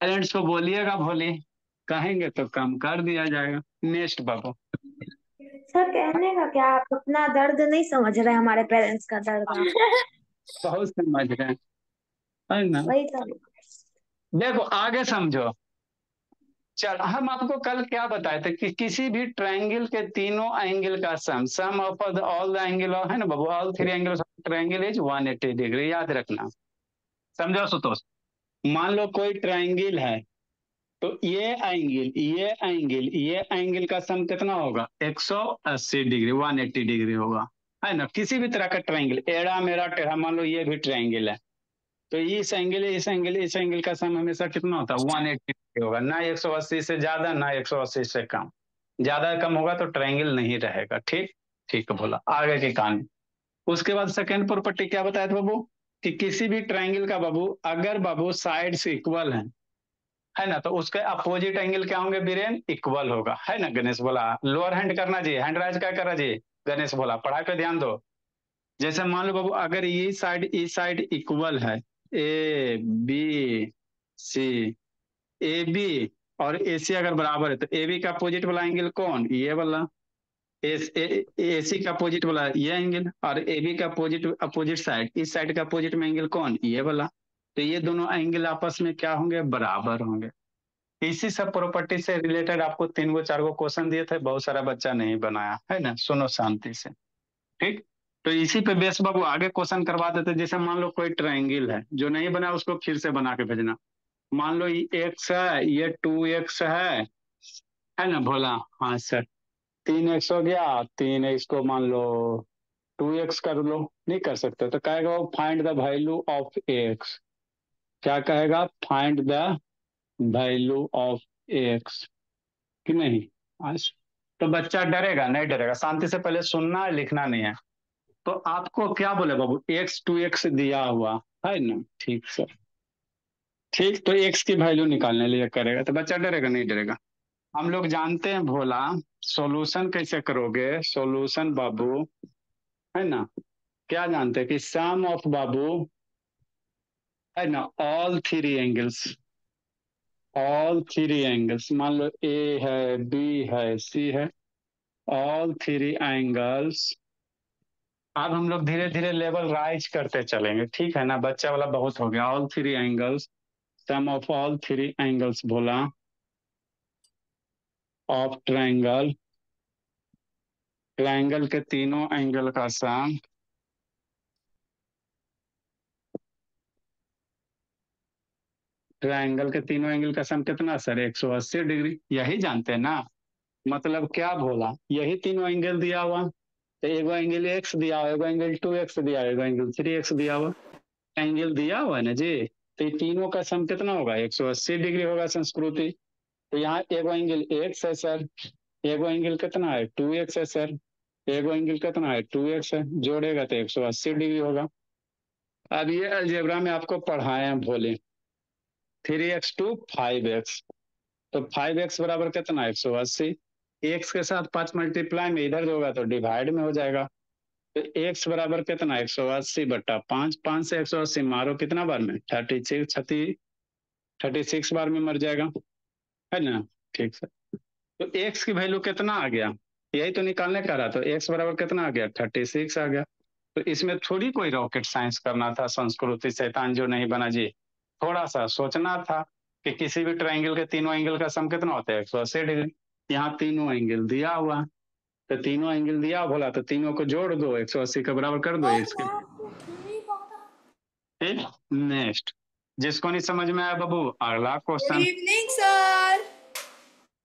Parents को बोलिएगा भोली, कहेंगे तो कम कर दिया जाएगा। नेक्स्ट बाबू। सर कहने का क्या, आप अपना दर्द नहीं समझ रहे, हमारे पेरेंट्स का दर्द आप। बहुत समझ रहे हैं, है ना। वही तो। देखो आगे समझो। चल हम आपको कल क्या बताए थे कि किसी भी ट्रायंगल के तीनों एंगल का sum of all the angle है ना बाबू, all three angles of triangle is 180 degree, याद रखना। समझो सुतोष। मान लो कोई ट्रायंगल है, तो ये एंगल का सम कितना होगा, 180 डिग्री, 180 डिग्री होगा, है ना। किसी भी तरह का ट्रायंगल, एड़ा मेरा टेढ़ा, मान लो ये भी ट्रायंगल है, तो इस एंगल का सम हमेशा कितना होता है, 180 होगा, ना 180 से ज्यादा ना 180 से कम। ज्यादा कम होगा तो ट्रायंगल नहीं रहेगा। ठीक। ठीक है, बोला आगे की कहानी। उसके बाद सेकंड प्रॉपर्टी क्या बताया था बाबू, कि किसी भी ट्रायंगल का बाबू, अगर बाबू साइड्स इक्वल है ना, तो उसके अपोजिट एंगल क्या होंगे बीरेन, इक्वल होगा, है ना। गणेश बोला लोअर हैंड करना चाहिए, हैंड राइज क्या करना चाहिए। गणेश बोला पढ़ाई पे ध्यान दो। जैसे मान लो बाबू, अगर ये साइड इक्वल है, A B C, A B और ए सी अगर बराबर है, तो ए बी का अपोजिट वाला एंगल कौन, ये वाला। ए सी का अपोजिट वाला ये एंगल, और ए बी का अपोजिट अपोजिट साइड, इस साइड का अपोजिट में एंगल कौन, ये वाला। तो ये दोनों एंगल आपस में क्या होंगे, बराबर होंगे। इसी सब प्रॉपर्टी से रिलेटेड आपको तीन गो चार गो क्वेश्चन दिए थे, बहुत सारा बच्चा नहीं बनाया, है ना। सुनो शांति से। ठीक। तो इसी पे बेस बाबू आगे क्वेश्चन करवा देते। जैसे मान लो कोई ट्रायंगल है, जो नहीं बना उसको फिर से बना के भेजना। मान लो ये एक्स है, ये 2x है ना भोला। हाँ सर। 3x हो गया, 3x को मान लो 2x कर लो, नहीं कर सकते तो कहेगा वो find the value of x. क्या कहेगा, find the value of x, कि नहीं। आज तो बच्चा डरेगा नहीं, डरेगा, शांति से पहले सुनना है, लिखना नहीं है। तो आपको क्या बोले बाबू, x 2x दिया हुआ है ना। ठीक सर। ठीक, तो x की वैल्यू निकालने लिए करेगा, तो बच्चा डरेगा नहीं, डरेगा। हम लोग जानते हैं भोला, सॉल्यूशन कैसे करोगे, सॉल्यूशन बाबू, है ना। क्या जानते हैं कि सम ऑफ बाबू, है ना, ऑल थ्री एंगल्स मान लो ए है, बी है, सी है, ऑल थ्री एंगल्स। अब हम लोग धीरे धीरे लेवल राइज करते चलेंगे, ठीक है ना। बच्चा वाला बहुत हो गया। All three angles, sum of all three angles बोला, ऑफ ट्रायंगल, ट्रायंगल के तीनों एंगल का सम, ट्रायंगल के तीनों एंगल का सम कितना सर, 180 डिग्री, यही जानते हैं ना। मतलब क्या बोला, यही तीनों एंगल दिया हुआ, तो एगो एंगल एक्स दिया हुआ, एगो एंगल 2x दिया हुआ, एगो एंगल 3x दिया हुआ, एंगल दिया हुआ है ना जी। तो ये तीनों का सम कितना होगा, 180 डिग्री होगा संस्कृति। तो यहाँ एगो एंगल एक्स है सर, एगो एंगल कितना है, 2x है सर, एगो एंगल कितना है, 2x है, जोड़ेगा तो 180 डिग्री होगा। अब ये अलजेब्रा में आपको पढ़ाए हैं भोले, 3x to 5x, तो 5x बराबर कितना, 180। एक्स के साथ 5 मल्टीप्लाई में इधर होगा तो डिवाइड में हो जाएगा। तो एक्स बराबर कितना, 180/5, 5 से 180 मारो कितना बार में, 36 बार में मर जाएगा, है ना। ठीक सर। तो एक्स की वैल्यू कितना आ गया, यही तो निकालने का रहा, तो एक्स बराबर कितना आ गया, 36 आ गया। तो इसमें थोड़ी कोई रॉकेट साइंस करना था, संस्कृति शैतान जो नहीं बना जी। थोड़ा सा सोचना था कि किसी भी ट्रायंगल के तीनों एंगल का सम कितना होता है, 180 डिग्री। यहाँ तीनों एंगल दिया हुआ, तो तीनों एंगल दिया बोला, तो तीनों को जोड़ दो, 180 के बराबर कर दो एक्स के। ठीक। नेक्स्ट। जिसको नहीं समझ में आया बाबू, अगला गुड क्वेश्चन। Evening sir.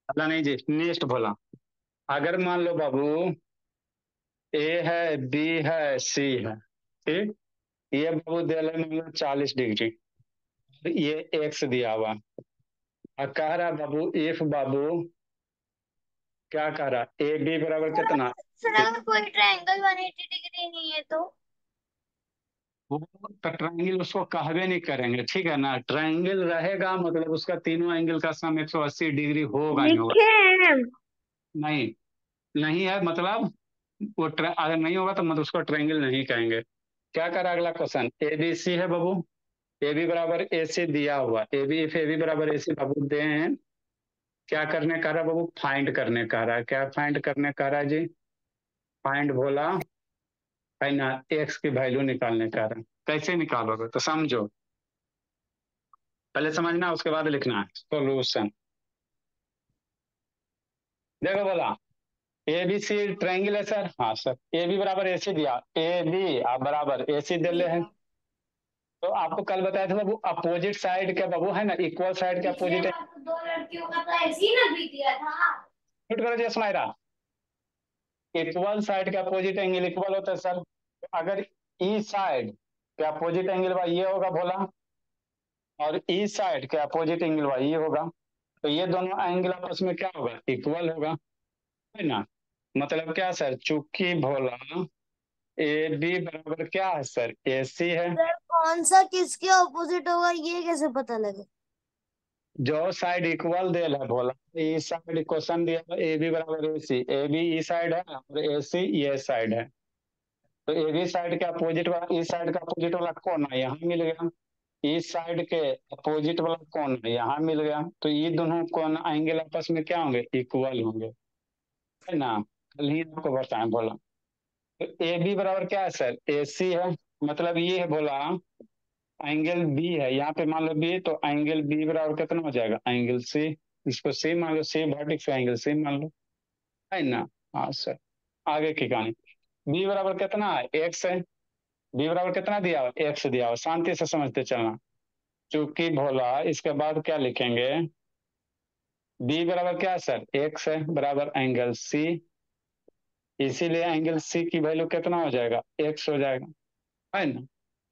अगला नहीं जी, नेक्स्ट बोला। अगर मान लो बाबू, ए है, बी है, सी है, ठीक। ये बाबू दे रहे मान लो 40 डिग्री, ये एक्स दिया हुआ। अब कह रहा बाबू इफ बाबू, क्या कह रहा, ए बी बराबर कितना। सर अगर कोई ट्रायंगल 180 डिग्री नहीं है तो। वो तो ट्रायंगल उसको कहवे नहीं करेंगे, ठीक है ना। ट्रायंगल रहेगा मतलब उसका तीनों एंगल का सम 180 डिग्री होगा ही होगा। लिखे हैं। नहीं, नहीं है मतलब, वो अगर नहीं होगा तो मतलब उसको ट्रायंगल नहीं कहेंगे। क्या करा अगला क्वेश्चन, ए बी सी है बाबू, ए बी बराबर ए सी दिया हुआ, A B if A B बराबर ए सी बाबू दें क्या करने कह रहा है बाबू, फाइंड करने कह रहा है। क्या फाइंड करने कह रहा है जी, फाइंड बोला है ना, एक्स की वैल्यू निकालने कह रहा है। कैसे निकालोगे तो समझो, पहले समझना उसके बाद लिखना है सॉल्यूशन। देखो बोला ए बी सी ट्रायंगल है सर, हाँ सर, ए बी बराबर ए सी दिया, ए बी बराबर ए सी दे ले है। तो आपको कल बताया था बाबू अपोजिट साइड के बाबू है ना, इक्वल साइड के अपोजिट है। दो लड़कियों का तो ऐसे ही ना बीत गया था। करो जी सुनाई इक्वल साइड के अपोजिट एंगल इक्वल होता है सर। तो अगर ई साइड के अपोजिट एंगल वाई ये होगा बोला, और ई साइड के अपोजिट एंगल वाई ये होगा, तो ये दोनों एंगल आपस में क्या होगा, इक्वल होगा, है ना। मतलब क्या सर, चूंकि बोला ए बी बराबर क्या है सर, ए सी है। सर कौन सा किसके ऑपोजिट होगा ये कैसे पता लगे? जो साइड इक्वल दे है बोला, ई साइड क्वेश्चन दिया ए बी बराबर A C, A B E side है और ए सी ये साइड है। तो ए बी साइड के अपोजिट वाला, ई साइड का अपोजिट वाला कौन है, यहाँ मिल गया। इस साइड के अपोजिट वाला कौन है, यहाँ मिल गया। तो ये दोनों कौन एंगल आपस में क्या होंगे, इक्वल होंगे, है ना। कल ही आपको बताएं बोला। तो ए बी बराबर क्या है सर, ए सी है। मतलब ये है बोला एंगल बी है, यहाँ पे मान लो बी, तो एंगल बी बराबर कितना हो जाएगा, एंगल सी। इसको सी मान लो, सी वर्टिक्स एंगल सी मान लो, है ना। हाँ सर, आगे की कहानी। बी बराबर कितना है, एक्स है। बी बराबर कितना दिया हुआ, एक्स दिया हुआ, शांति से समझते चलना। चूंकि भोला इसके बाद क्या लिखेंगे, बी बराबर क्या सर, एक्स है बराबर एंगल सी, इसीलिए एंगल सी की वैल्यू कितना हो जाएगा, एक्स हो जाएगा, है ना।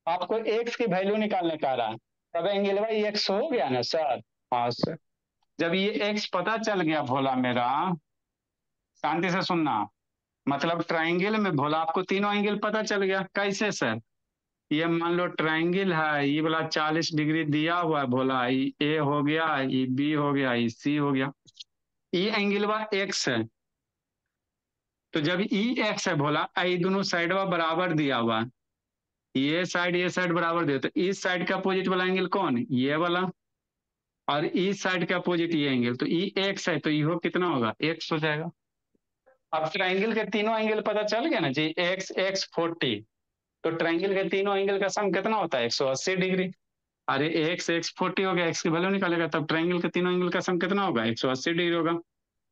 आपको एक्स की वैल्यू निकालने का रहा है, तब एंगल भाई एक्स हो गया ना सर। हाँ सर, जब ये एक्स पता चल गया भोला मेरा, शांति से सुनना, मतलब ट्राइंगल में भोला आपको तीनों एंगल पता चल गया। कैसे सर, ये मान लो ट्राइंगल है, ये वाला 40 डिग्री दिया हुआ है भोला, ए हो गया, ये बी हो गया, ये सी हो गया, ये एंगल वा एक्स है। तो जब ई एक्स है भोला, ये दोनों साइड बराबर दिया हुआ, ये साइड बराबर दिया, तो इस साइड का अपोजिट वाला एंगल कौन है, ये वाला, और इस साइड का अपोजिट ये एंगल, तो ई एक्स है, तो ये कितना होगा, एक्स हो जाएगा। अब ट्राइंगल के तीनों एंगल पता चल गया ना जी, एक्स एक्स 40, तो ट्राइंगल के तीनों एंगल का सम कितना होता है, 180 डिग्री। अरे एक्स एक्स 40 हो गया, एक्स की वैल्यू निकालेगा, तब ट्राइंगल के तीनों एंगल का सम कितना होगा, 180 डिग्री होगा।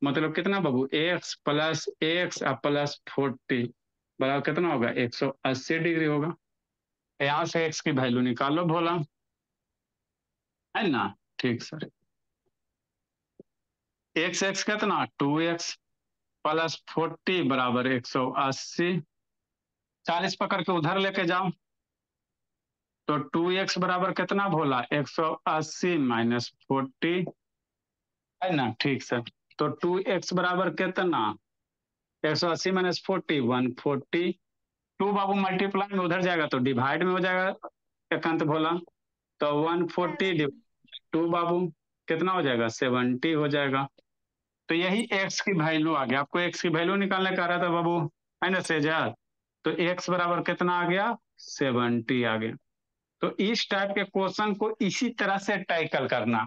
मतलब कितना बाबू, एक्स प्लस 40 बराबर कितना होगा, 180 डिग्री होगा। यहाँ से एक्स की वैल्यू निकालो भोला, है ना। ठीक सर, एक्स एक्स कितना, 2x प्लस 40 बराबर 180, 40 पकड़ के उधर लेके जाओ, तो 2x बराबर कितना भोला, 180 माइनस 40, है ना। ठीक सर, तो 2x बराबर कितना, 180 माइनस 40 140, टू बाबू मल्टीप्लाई में उधर जाएगा तो डिवाइड में हो जाएगा एकांत भोला, तो 140 टू बाबू कितना हो जाएगा, 70 हो जाएगा। तो यही एक्स की वैल्यू आ गया, आपको एक्स की वैल्यू निकालने का रहा था बाबू, है ना सेजा। तो एक्स बराबर कितना आ गया, 70 आ गया। तो इस टाइप के क्वेश्चन को इसी तरह से टैकल करना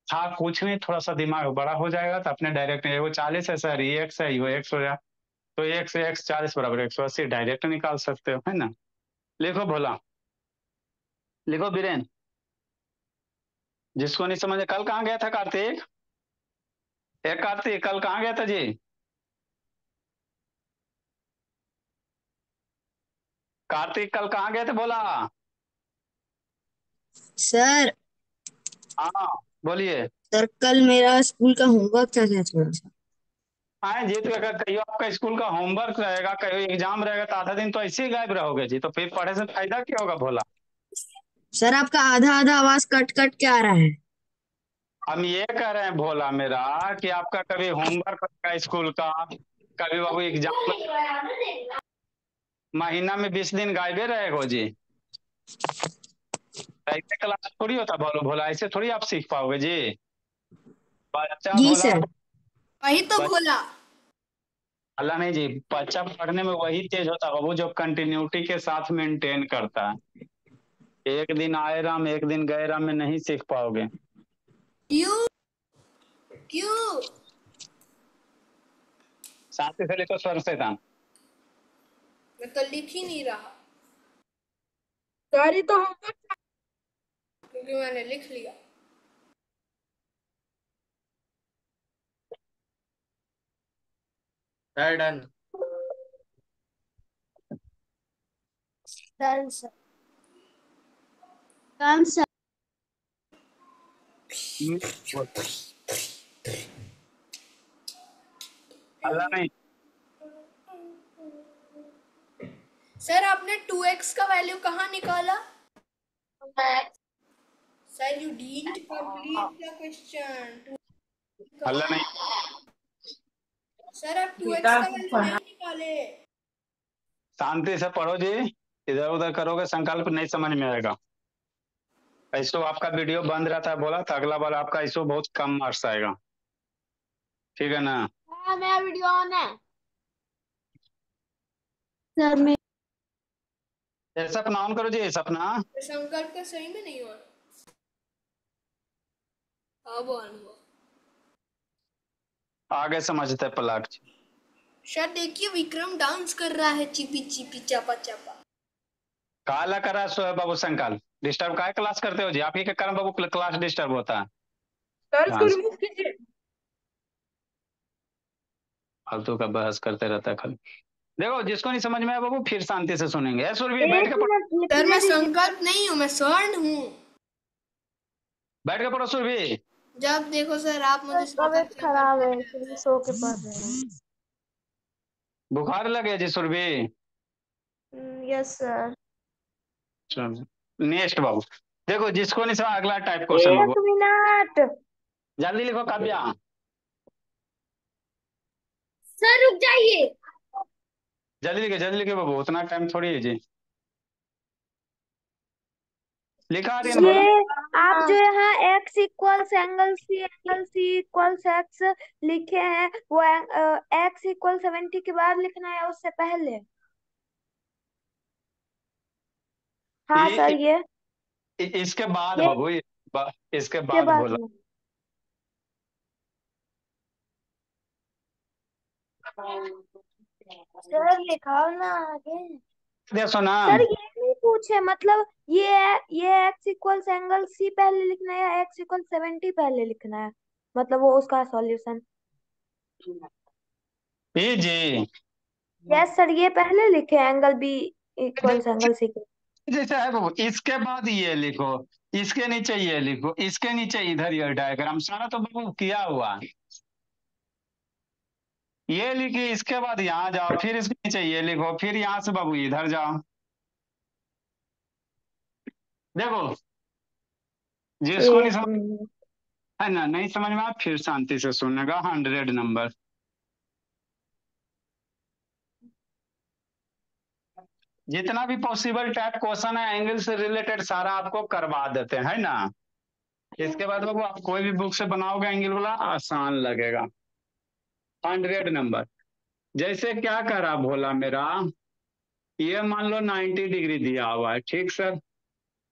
था, कुछ नहीं, थोड़ा सा दिमाग बड़ा हो जाएगा तो अपने डायरेक्ट, वो 40 है सर, ये एक्स है, वो एक्स हो जाए, तो एक्स एक्स 40 बराबर 180 डायरेक्ट निकाल सकते हो, है ना। लिखो भोला, लिखो बीरेन, जिसको नहीं समझे, कल कहाँ गया था कार्तिक, कार्तिक कल कहाँ गया था जी, कार्तिक कल कहाँ गए थे बोला। सर हाँ बोलिए। सर कल मेरा स्कूल का होमवर्क था सर थोड़ा सा। हाँ जी, तो अगर कहियो आपका स्कूल का होमवर्क रहेगा, कहियो एग्जाम रहेगा, तो आधा दिन तो ऐसे ही गायब रहोगे जी, तो फिर पढ़े से फायदा क्या होगा भोला। सर आपका आधा आधा आवाज कट कट के आ रहा है। हम ये कह रहे हैं भोला मेरा, कि आपका कभी होमवर्क रहेगा स्कूल का, कभी बाबू एग्जाम, महीना में 20 दिन गायबे रहेगा जी। तो ऐसे क्लास थोड़ी होता बोलो भोला, ऐसे थोड़ी आप सीख पाओगे जी। बच्चा जी भोला, सर। वही तो बच्चा बोला। अल्लाह नहीं जी, बच्चा पढ़ने में वही तेज होता है बाबू जो कंटिन्यूटी के साथ मेंटेन करता है। एक दिन आए राम एक दिन गए राम में नहीं सीख पाओगे। क्यों क्यों? शांति से लिखो स्वर से था। मैं तो लिख ही नहीं रहा सॉरी तो हम क्योंकि मैंने लिख लिया। Done. Done sir. Done sir. Allah नहीं। सर आपने 2x का वैल्यू कहाँ निकाला? Sir you didn't complete the question. Allah नहीं। सर आप 2x का वैल्यू नहीं निकाले। शांति से पढ़ो जी, इधर उधर करोगे संकल्प नहीं समझ में आएगा। ऐसो आपका वीडियो बंद रहता है, बोला था अगला बार आपका ऐसो बहुत कम मार्क्स आएगा, ठीक है ना। मेरा वीडियो ऑन है सर। मैं ये सपना ऑन करो जी, सपना। संकल्प का सही में नहीं हो रहा। अब ऑन हुआ। आगे समझते पलट। सर देखिए विक्रम डांस कर रहा है चिपी चिपी चापा चापा। काला करा सो है बाबू संकल्प, डिस्टर्ब काय क्लास करते हो जी, आप ही के कारण बाबू क्लास डिस्टर्ब होता है। सर हाँ, इसको रिमूव कीजिए। फालतू का बहस करते रहता है खाली। देखो जिसको नहीं समझ में आया बाबू फिर शांति से सुनेंगे। ऐ सुरभि बैठ के पढ़ो, सर मैं संकल्प नहीं हूँ, मैं स्वर्ण हूँ। बैठ के पढ़ो सुरभि। जब देखो सर आप मुझे तबीयत खराब है इसलिए सो के पढ़ रहे हैं। बुखार लगे जी सुरभि। Yes sir. नेक्स्ट बाबू, देखो जिसको नहीं समझ अगला टाइप क्वेश्चन एक बाबू, मिनट जल्दी लिखो काव्या। सर रुक जाइए। जल्दी लिखे बाबू, उतना टाइम थोड़ी है जी। लिखा आर्यन ये बोलो। आप जो यहाँ x equals angle C equals x लिखे हैं वो x इक्वल 70 के बाद लिखना है उससे पहले? हाँ सर ये इसके बाद ये बाबू, इसके के बाद बाद बोला। में। सर लिखाओ ना आगे। देखो ना, सर ये नहीं पूछे मतलब ये x इक्वल्स एंगल सी पहले लिखना है या x इक्वल 70 पहले लिखना है, मतलब वो उसका सॉल्यूशन। जी यस सर ये पहले लिखे angle B equals angle C के। जैसे है बाबू, इसके बाद ये लिखो, इसके नीचे ये लिखो, इसके नीचे इधर ये डायग्राम सारा तो बाबू किया हुआ है। ये लिखिए, इसके बाद यहाँ जाओ, फिर इसके नीचे ये लिखो, फिर यहाँ से बाबू इधर जाओ। देखो जिसको नहीं एक समझ मिनट। है ना, नहीं समझ में आया फिर शांति से सुनेगा। 100 नंबर। जितना भी पॉसिबल टाइप क्वेश्चन है एंगल से रिलेटेड सारा आपको करवा देते हैं, है ना। इसके बाद बाबू आप कोई भी बुक से बनाओगे एंगल वाला आसान लगेगा। 100 नंबर। जैसे क्या करा भोला मेरा, ये मान लो 90 डिग्री दिया हुआ है, ठीक सर,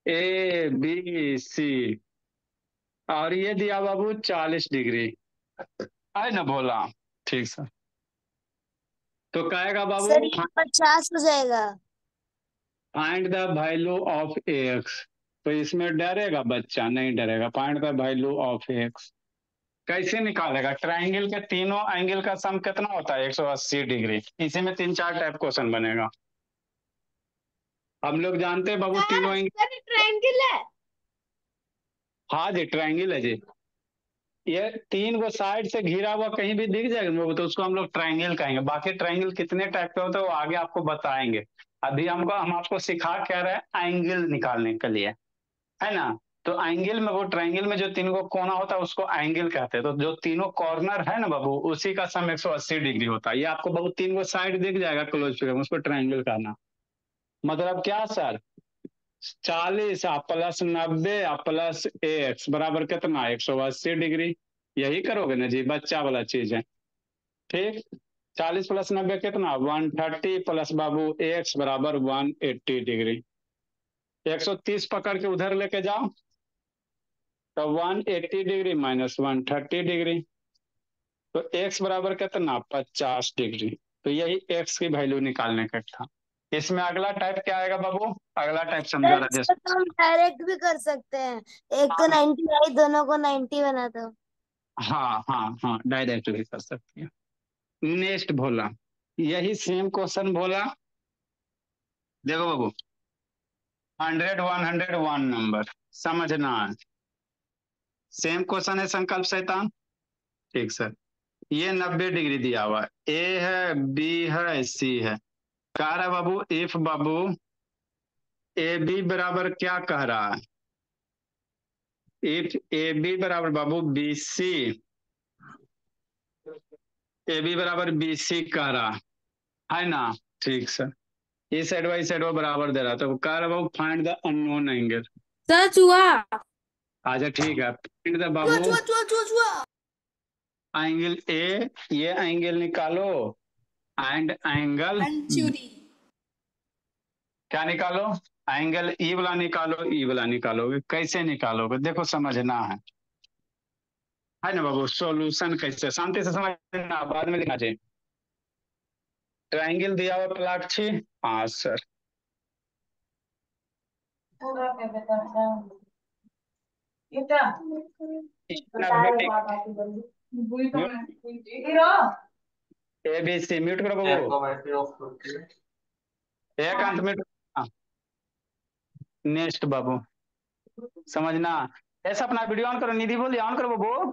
ए बी सी, और ये दिया बाबू 40 डिग्री, है ना भोला। ठीक सर, तो कहेगा बाबू सर ये 50 हो जाएगा। Find the value of x. तो इसमें डरेगा बच्चा? नहीं डरेगा। Find the value of x कैसे निकालेगा? ट्राइंगल के तीनों एंगल का सम कितना होता है? 180 डिग्री। इसी में 3-4 टाइप क्वेश्चन बनेगा। हम लोग जानते हैं बाबू तीनों एंगल। ट्रायंगल है। हाँ जी ट्राइंगल है जी। ये 3 को साइड से घिरा हुआ कहीं भी दिख जाएगा ना, तो उसको हम लोग ट्राइंगल कहेंगे। बाकी ट्राइंगल कितने टाइप के होते हैं वो आगे आपको बताएंगे। अभी हम आपको सिखा क्या रहे हैं, एंगल निकालने के लिए, है ना। तो एंगल में वो ट्राइंगल में जो 3 को कोना होता है उसको एंगल कहते हैं। तो जो तीनों कॉर्नर है ना बाबू, उसी का सम 180 डिग्री होता है। ये आपको बाबू 3 को साइड दिख जाएगा क्लोज फिगर में, उसको ट्राइंगल कहना। मतलब क्या सर, 40 प्लस 90 प्लस एक्स बराबर कितना? 180 डिग्री। यही करोगे ना जी, बच्चा वाला चीज है। ठीक, 40 प्लस 90 कितना? 130 प्लस बाबू एक्स बराबर 180 डिग्री। 130 पकड़ के उधर लेके जाओ तो 180 डिग्री माइनस 130 डिग्री, तो x बराबर कितना 50 डिग्री। तो यही x की वैल्यू निकालने का था। इसमें अगला टाइप क्या आएगा बाबू, अगला टाइप समझो सर राजेश। इसको तो हम डायरेक्ट भी कर सकते हैं, एक को 90 आई, दोनों को 90 बना दो। हाँ हाँ हाँ, डायरेक्ट भी कर सकते हैं। नेक्स्ट बोला, यही सेम क्वेश्चन बोला, देखो बाबू 100 100 1 नंबर, समझना है। सेम क्वेश्चन है संकल्प शैतान, ठीक सर। ये 90 डिग्री दिया हुआ है, ए है बी है सी है। कह रहा है बाबू इफ बाबू ए बी बराबर क्या कह रहा है, इफ ए बी बराबर बाबू बी सी, ए बी बराबर बी सी कह रहा है ना, ठीक सर। ये साइड बाई साइड वो बराबर दे रहा, तो कह रहा बाबू find the unknown angle. Sir चुहा। अच्छा ठीक है, फाइंड द चुहा बाबू चुहा चुहा चुहा चुहा। एंगल ए, ये एंगल निकालो एंड एंगल मंचूरी। क्या निकालो, एंगल ई वाला निकालो, ई वाला निकालोगे, कैसे निकालोगे देखो समझना है ना बाबू। सॉल्यूशन कैसे, शांति से समझना, बाद में लिखना चाहिए। ट्रायंगल दिया हुआ प्लाक्षी, हाँ sir, A B C mute करो बाबू, एक अंत म्यूट। नेक्स्ट बाबू समझना, ऐसा अपना वीडियो ऑन करो, निधि बोलिए ऑन करो बाबू,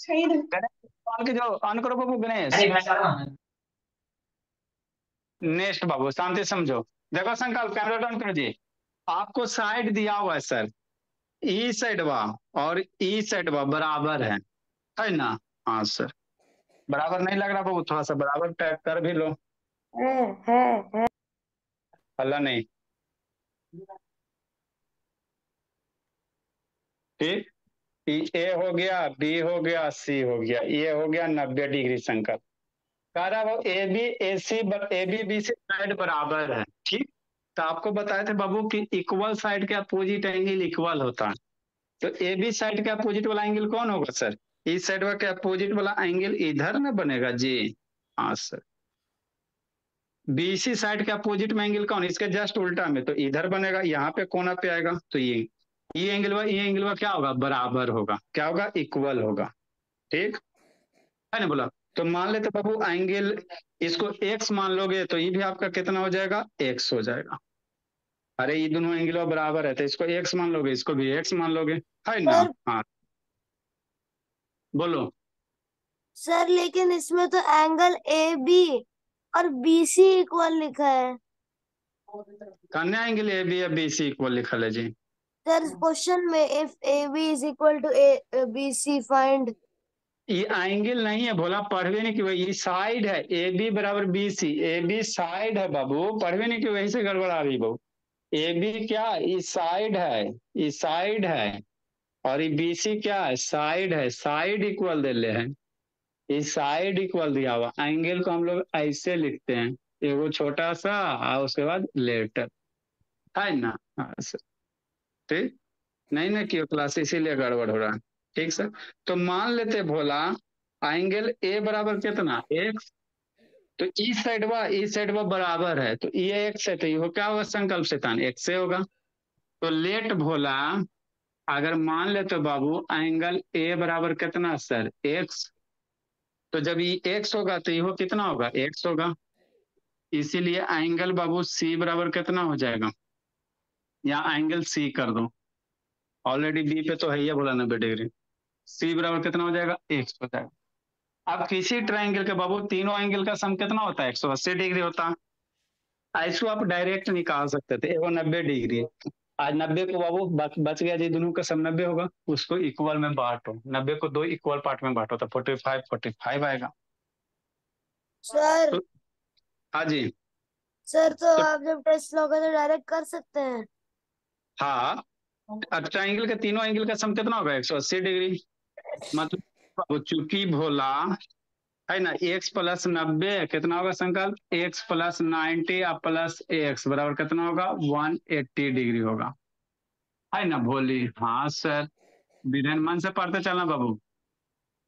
गणेश ऑन की जो ऑन करो बाबू गणेश। नेक्स्ट बाबू शांति समझो, देखो संकल्प कैमरा ऑन करो जी। आपको साइड दिया हुआ है सर, ई साइड वा और ई साइड वा बराबर है ना, हाँ सर। बराबर नहीं लग रहा बाबू, थोड़ा सा बराबर टाइप कर भी लो, है। हल्ला नहीं, ठीक। ए हो गया, बी हो गया, सी हो गया, ये हो गया 90 डिग्री संकल्प। कह रहा वो A B A C, A B B C side बराबर है, ठीक। तो आपको बताए थे बाबू कि इक्वल साइड के अपोजिट एंगल इक्वल होता है। तो ए बी साइड के अपोजिट वाला एंगल कौन होगा सर, इस साइड के अपोजिट वाला एंगल इधर ना बनेगा जी, हाँ सर। बीसी साइड के अपोजिट में एंगल कौन, इसके जस्ट उल्टा में, तो इधर बनेगा, यहाँ पे कोना पे आएगा, तो ये एंगल क्या होगा, बराबर होगा, क्या होगा, इक्वल होगा, ठीक है ना बोला। तो मान लेते बाबू एंगल, इसको एक्स मान लोगे तो ये भी आपका कितना हो जाएगा, एक्स हो जाएगा। अरे ये दोनों एंगल बराबर है, तो इसको एक्स मान लोगे, इसको भी एक्स मान लोगे, है ना। सर हाँ बोलो। सर लेकिन इसमें तो एंगल ए बी और बी सी इक्वल लिखा है। कन्या एंगल ए बी या बी सी इक्वल लिखा है जी। सर क्वेश्चन में if A B is equal to A B C find. ये एंगल नहीं है, बोला पढ़वे नहीं कि वही ये साइड है, ए बी बराबर B C, A B side है बाबू, पढ़वे नहीं कि वही से गड़बड़ा रही बाबू। ए बी क्या, ये साइड है, ये साइड है, और ये बी सी क्या है, साइड है, साइड इक्वल दे ले हैं, ये साइड इक्वल दिया हुआ। एंगल को हम लोग ऐसे लिखते हैं, एगो छोटा सा और उसके बाद लेटर, है ना, हाँ सर, ठीक। नहीं ना क्यों क्लास, इसीलिए गड़बड़ हो रहा है, ठीक सर। तो मान लेते भोला एंगल ए बराबर कितना, एक्स, तो इस साइड वा बराबर है, तो ये एक्स है, तो ये क्या होगा संकल्प शैतान, एक्स से होगा। तो लेट भोला, अगर मान ले तो बाबू एंगल ए बराबर कितना सर, एक्स, तो जब ये एक्स होगा तो ये कितना होगा, एक्स होगा। इसीलिए एंगल बाबू सी बराबर कितना हो जाएगा, या एंगल सी कर दो, ऑलरेडी बी पे तो है ही बोला 90 डिग्री, सी बराबर कितना हो जाएगा, एक्स हो जाएगा। अब किसी ट्राइंगल के बाबू तीनों एंगल का सम कितना होता है, 180 डिग्री होता है। ऐसो आप डायरेक्ट निकाल सकते थे, वो 90 डिग्री, आज 90 को बाबू बच गया जी, दोनों का सम 90 होगा, उसको इक्वल में बांटो, 90 को दो इक्वल पार्ट में बांटो, तो 45 45 आएगा। सर तो हाँ जी, सर तो तो आप जब टेस्ट लोगे तो डायरेक्ट कर सकते हैं। हाँ, अब ट्राइंगल के तीनों एंगल का सम कितना होगा, 180 डिग्री। मतलब चूंकि भोला है ना, एक्स प्लस 90 कितना होगा संकल्प, एक्स प्लस 90 प्लस एक्स बराबर कितना होगा, 180 डिग्री होगा। है ना भोली। हाँ सर, विरेन मन से पढ़ते चलना बाबू।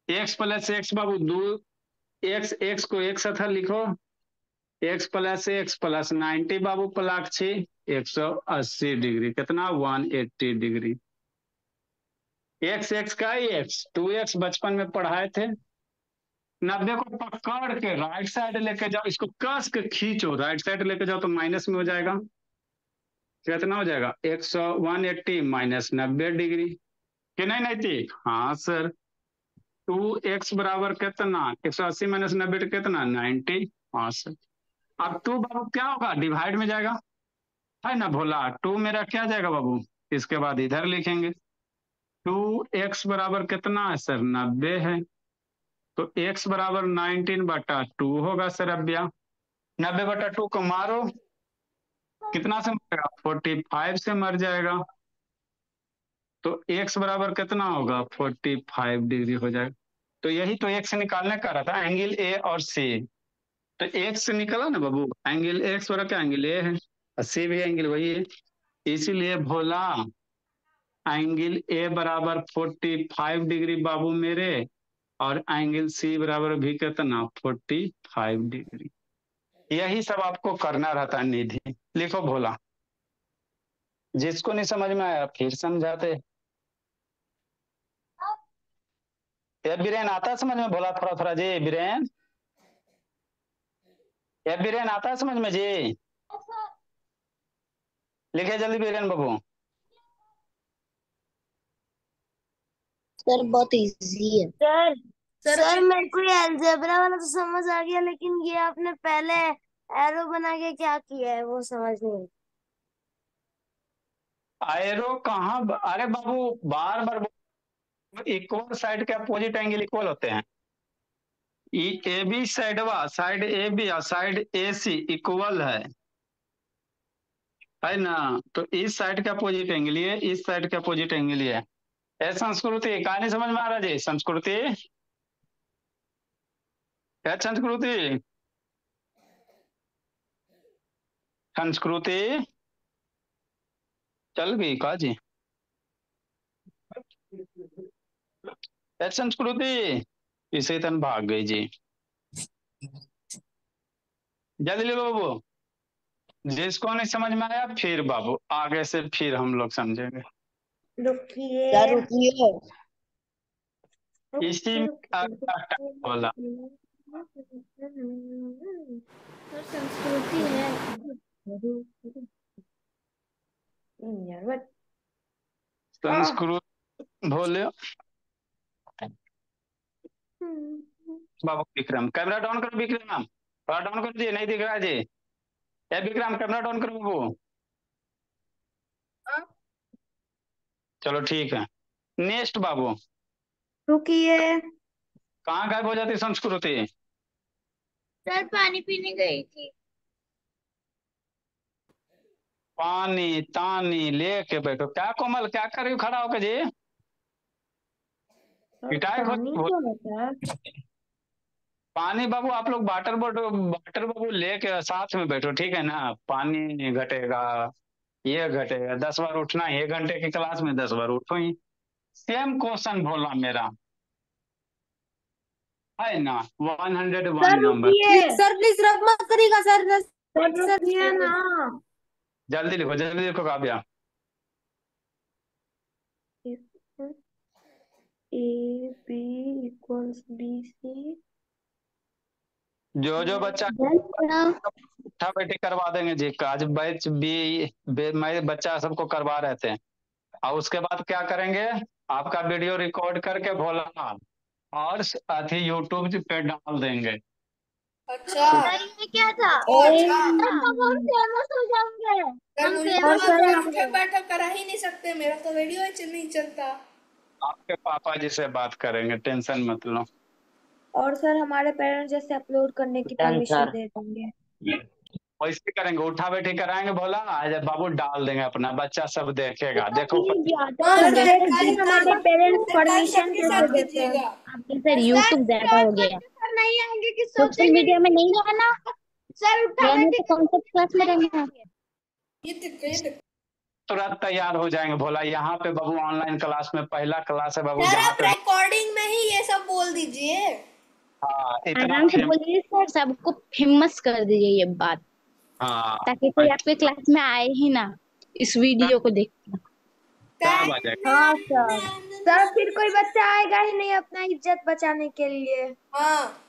एक्स प्लस एक्स बाबू दो, एक्स एक्स को एक साथ लिखो, एक्स प्लस 90 बाबू पलाक्षी 180 डिग्री, कितना 180 डिग्री। एक्स एक्स का ही एक्स, 2x बचपन में पढ़ाए थे। 90 को पकड़ के राइट साइड लेके जाओ, इसको कस के खींचो, राइट साइड लेके जाओ तो माइनस में हो जाएगा। कितना हो जाएगा 180 माइनस 90 डिग्री, कि नहीं नहीं थी। हाँ सर, 2x बराबर कितना 180 माइनस 90 कितना 90। हाँ सर, अब 2 बाबू क्या होगा डिवाइड में जाएगा, है ना भोला। 2 मेरा क्या जाएगा बाबू, इसके बाद इधर लिखेंगे। 2x बराबर कितना है सर 90 है, तो x बराबर 19/2 होगा सर। अब 90/2 को मारो, कितना से मरेगा 45 से मर जाएगा, तो x बराबर कितना होगा 45 डिग्री हो जाएगा। तो यही तो x निकालने का रहा था, एंगल ए और सी। तो x निकला ना बाबू, एंगल x बराबर क्या एंगल ए है, और सी भी एंगल वही है, इसीलिए भोला एंगल ए बराबर 45 डिग्री बाबू मेरे, और एंगल सी बराबर भी कितना 45 डिग्री। यही सब आपको करना रहता है निधि। लिखो भोला, जिसको नहीं समझ में आया फिर समझाते। ये बीरेन आता है समझ में भोला, थोड़ा थोड़ा जी बीरेन, ये बीरेन आता है समझ में जी। लिखे जल्दी बीरेन बाबू। सर बहुत इजी है। सर मेरे को ये अलजेब्रा वाला तो समझ आ गया, लेकिन ये आपने पहले एरो बना के क्या किया है वो समझ नहीं। एरो कहाँ, अरे बाबू बार बार इक्वल साइड के अपोजिट एंगल इक्वल होते हैं। A B side A B और साइड ए सी इक्वल है ना। तो इस साइड का अपोजिट एंगल ये, इस साइड का अपोजिट एंगल ये है। संस्कृति कहानी समझ में आ रहा जी, संस्कृति है, संस्कृति संस्कृति चल गई का जी, है संस्कृति, इसे तन भाग गई जी। जल्दी ले बाबू, जिसको नहीं समझ में आया फिर बाबू आगे से फिर हम लोग समझेंगे। रुकिए सर रुकिए। इसी बोला सर संस्कृति है यार, बट संस्कृत बोले बाबू। विक्रम कैमरा डाउन करो, विक्रम थोड़ा डाउन कर दिए, नहीं दिख रहा जी। ए विक्रम कैमरा डाउन करो बाबू। चलो ठीक है, नेक्स्ट बाबू। रुकिए कहाँ गायब हो जाती संस्कृति। सर पानी पीने गई थी। पानी तानी लेके बैठो, क्या कोमल क्या कर रही हो खड़ा होकर जी, पिटाई पानी हो। क्या होता है? पानी बाबू आप लोग वाटर बाबू लेके साथ में बैठो, ठीक है ना। पानी घटेगा, ये घटेगा, 10 बार उठना है, 1 घंटे की क्लास में 10 बार उठो ही। सेम क्वेश्चन बोला मेरा, है ना 101 नंबर। सर प्लीज रब मत करिएगा सर, रुकिए ना। जल्दी लिखो Kavya. A B equals B C. जो बच्चा उठा बैठी करवा देंगे जी, आज बैच मैं बच्चा सबको करवा रहे थे, और उसके बाद क्या करेंगे, आपका वीडियो रिकॉर्ड करके भोला और अथी यूट्यूब पे डाल देंगे। अच्छा ये क्या था? अच्छा हम फेमस हो जाएंगे। सर मुझे तो आप उठक बैठक करा ही नहीं सकते, मेरा तो वीडियो ही नहीं चलता। आपके पापा जी से बात करेंगे, टेंशन मत लो। और सर हमारे पेरेंट्स जैसे अपलोड करने की परमिशन दे देंगे। वैसे करेंगे, उठा बैठी कराएंगे भोला, आज बाबू डाल देंगे, अपना बच्चा सब देखेगा। देखो हमारे पेरेंट्स परमिशन कैसे देते हैं? आपके सर यूट्यूब ज्यादा हो गया, नहीं आएंगे कि सोशल मीडिया में नहीं रहना सर उठा रहना, तो कौन सा क्लास में रहना है। ये तुरंत तैयार हो जाएंगे। भोला यहाँ पे बाबू ऑनलाइन क्लास में पहला क्लास है बाबू सर जहाँ आप पे रिकॉर्डिंग में ही ये सब बोल दीजिए। हाँ इतना आराम से फेमस। बोलिए सर, सबको फेमस कर दीजिए ये बात, हाँ ताकि कोई आपके क्लास में आए ही ना इस वीडियो को देख के। सब आ जाएगा। हाँ सर। सर फिर कोई बच्चा आएगा ही नहीं अपना इज्जत बचाने के लिए। हाँ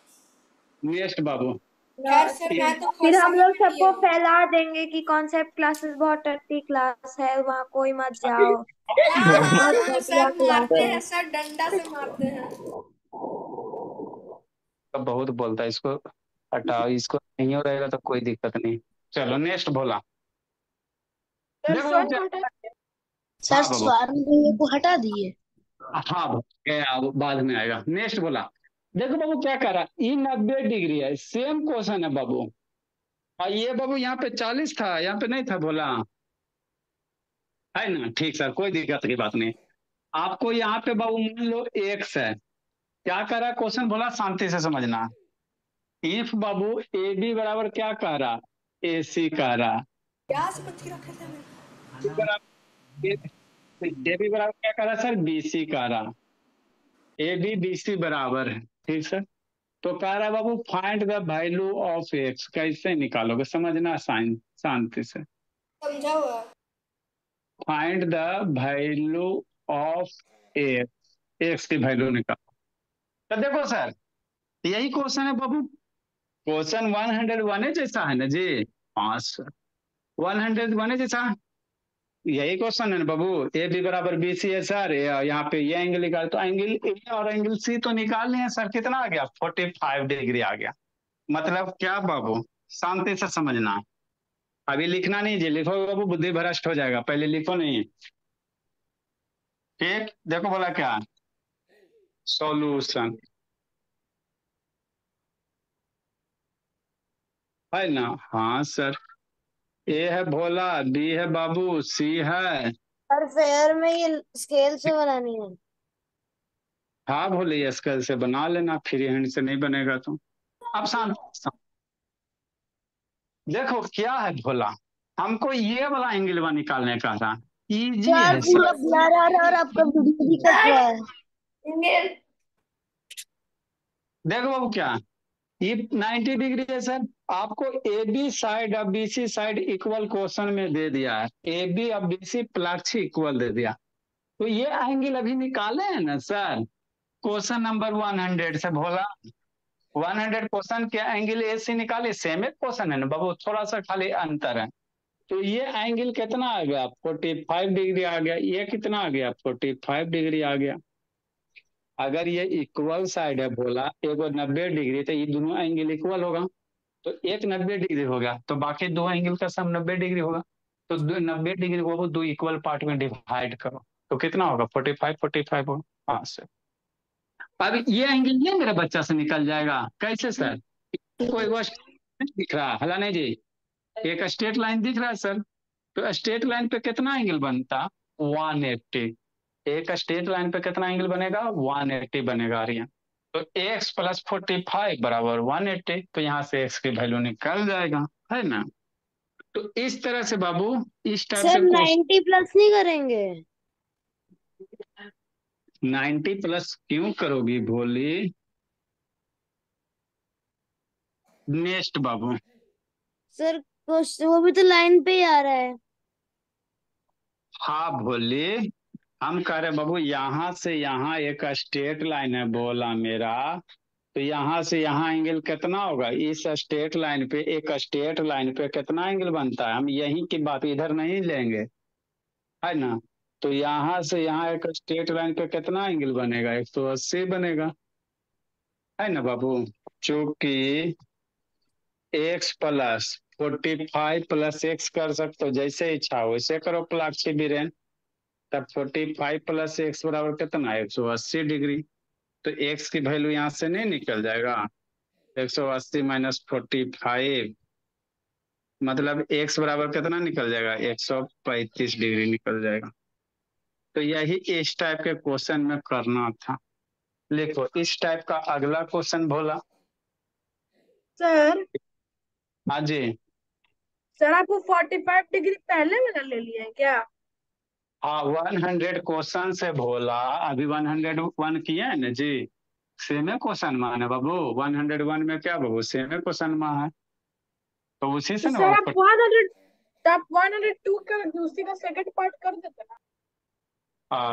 नेक्स्ट बाबू खैर सर मैं तो फिर खर्चा हम ही लोग किया सबको हूँ। फैला देंगे कि कॉन्सेप्ट क्लासेस बहुत टट्टी क्लास है, वहाँ कोई मत जाओ, हाँ बहुत हाँ घटिया सर क्लास मारते है। हैं, सर डंडा से मारते हैं। तो बहुत बोलता है, इसको हटाओ, इसको नहीं हो रहेगा तो कोई दिक्कत नहीं। चलो नेक्स्ट भोला। सर देखो स्वर्ण को हटा। सर हाँ बाबू, स्वर्ण भैया को हटा दिए। हाँ बाबू, अब बाद में आएगा। नेक्स्ट बोला, देखो बाबू क्या कर रहा, ई 90 डिग्री है, सेम क्वेश्चन है बाबू। और ये बाबू यहाँ पे 40 था, यहाँ पे नहीं था बोला, है ना? ठीक सर, कोई दिक्कत की बात नहीं। आपको यहाँ पे बाबू मान लो एक्स है, क्या कर रहा है क्वेश्चन बोला, शांति से समझना। इफ बाबू ए बी बराबर क्या कह रहा, ए सी कह रहा, क्या समझ के रखे थे मैंने? बराबर ए बी बराबर क्या कह रहा सर, बी सी कह रहा, ए बी बी सी बराबर है, ठीक सर। तो कह रहा है बाबू find the value of x, कैसे निकालोगे, समझना साइन शांति से। समझा हुआ। Find the value of x, x की वैल्यू निकालो। तो देखो सर, यही क्वेश्चन है बाबू, क्वेश्चन 101 है जैसा है ना जी। हाँ सर, 101 है जैसा, यही क्वेश्चन है ना बाबू। ए बी बराबर बी सी है सर, यहाँ पे ये एंगल निकाल, तो एंगल ए और एंगल सी तो निकाल लिए सर, कितना आ गया, 45 डिग्री आ गया। मतलब क्या बाबू, शांति से समझना, अभी लिखना नहीं जी, लिखोगे बाबू बुद्धि भ्रष्ट हो जाएगा, पहले लिखो नहीं। ठीक, देखो बोला क्या, सॉल्यूशन है ना। हाँ सर, ए है भोला, बी है बाबू, सी है। सर फेयर में ये स्केल से बनानी है। हाँ भोले, ये स्केल से बना लेना, फ्री हैंड से नहीं बनेगा तो। अब शांत देखो क्या है भोला, हमको ये वाला एंगल निकालने का था, इजी सर है पूरा सर। ब्लर आ रहा है और आपका वीडियो भी कट रहा है। देखो बाबू क्या, ये 90 डिग्री है सर, आपको ए बी साइड और B C side equal question में दे दिया है, ए बी और बी सी प्लस इक्वल दे दिया, तो ये एंगल अभी निकाले हैं ना सर, क्वेश्चन नंबर 100 से भोला। 100 क्वेश्चन के एंगल ए सी निकाले, सेम एक क्वेश्चन है ना बाबू, थोड़ा सा खाली अंतर है। तो ये एंगल कितना आ गया, 45 डिग्री आ गया, ये कितना आ गया, 45 डिग्री आ गया। अगर ये इक्वल साइड है बोला, एगो 90 डिग्री, तो ये दोनों एंगल इक्वल होगा, तो एक 90 डिग्री हो गया, तो बाकी दो एंगल का सम 90 डिग्री होगा। तो 90 डिग्री को दो इक्वल पार्ट में डिवाइड करो, तो कितना होगा, 45 45 होगा। हाँ सर, अब ये एंगल ये मेरा बच्चा से निकल जाएगा, कैसे सर, कोई वो दिख रहा है, हला नहीं जी, एक स्ट्रेट लाइन दिख रहा है सर, तो स्ट्रेट लाइन पे कितना एंगल बनता, 180। एक स्ट्रेट लाइन पे कितना एंगल बनेगा, 180 बनेगा आर्यन। तो x प्लस 45 बराबर 180, तो यहाँ से x की वैल्यू निकल जाएगा, है ना। तो इस तरह से बाबू, इस टाइप सर से क्वेश्चन। 90 प्लस नहीं करेंगे? 90 प्लस क्यों करोगी भोली। नेक्स्ट बाबू, सर वो भी तो लाइन पे ही आ रहा है। हाँ भोली, हम कह रहे बाबू यहाँ से यहाँ एक स्ट्रेट लाइन है बोला मेरा, तो यहाँ से यहाँ एंगल कितना होगा, इस स्ट्रेट लाइन पे, एक स्ट्रेट लाइन पे कितना एंगल बनता है, हम यहीं की बात इधर नहीं लेंगे, है ना। तो यहाँ से यहाँ एक स्ट्रेट लाइन पे कितना एंगल बनेगा, 180 बनेगा, है ना बाबू। चूंकि x प्लस 45 प्लस x कर सकते हो, जैसे इच्छा हो वैसे करो प्लाक्षी बीरेन। तब 45 प्लस x बराबर कितना, 180 डिग्री। तो x की वैल्यू यहाँ से नहीं निकल जाएगा, 180 माइनस 45, मतलब x बराबर कितना निकल जाएगा, 135 डिग्री निकल जाएगा। तो यही इस टाइप के क्वेश्चन में करना था। देखो इस टाइप का अगला क्वेश्चन बोला। सर हाँ जी, सर आपको 45 डिग्री पहले वाला ले लिया है क्या? हाँ 100 क्वेश्चन से भोला, अभी 101 किए हैं ना जी, सेमे क्वेश्चन में है ना बाबू, 101 में क्या बाबू सेमे क्वेश्चन में है, तो उसी से ना सर बाबू। आप 102 का दूसरी का सेकंड पार्ट कर देते ना।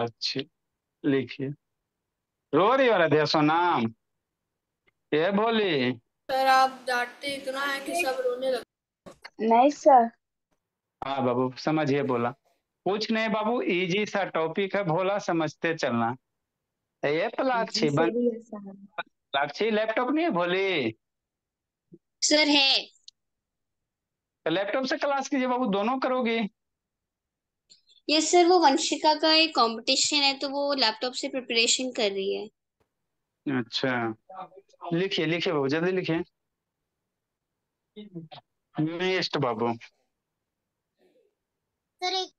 अच्छा लिखिए। रो रही हो राधे सोनाम, ये बोली। सर आप डांटते इतना है कि सब रोने लगते। नहीं सर। हाँ बाबू समझिए बोला, कुछ नहीं बाबू, इजी सा टॉपिक है, भोला समझते चलना। ये जी पलाक्षी बन, सर, ये सर। पलाक्षी लैपटॉप नहीं है भोली, सर है। तो लैपटॉप से क्लास कीजिए बाबू, दोनों करोगी। ये सर वो वंशिका का एक कंपटीशन है तो वो लैपटॉप से प्रिपरेशन कर रही है। अच्छा लिखिए लिखिए बाबू, जल्दी लिखिए। नेक्स्ट बाबू। सर एक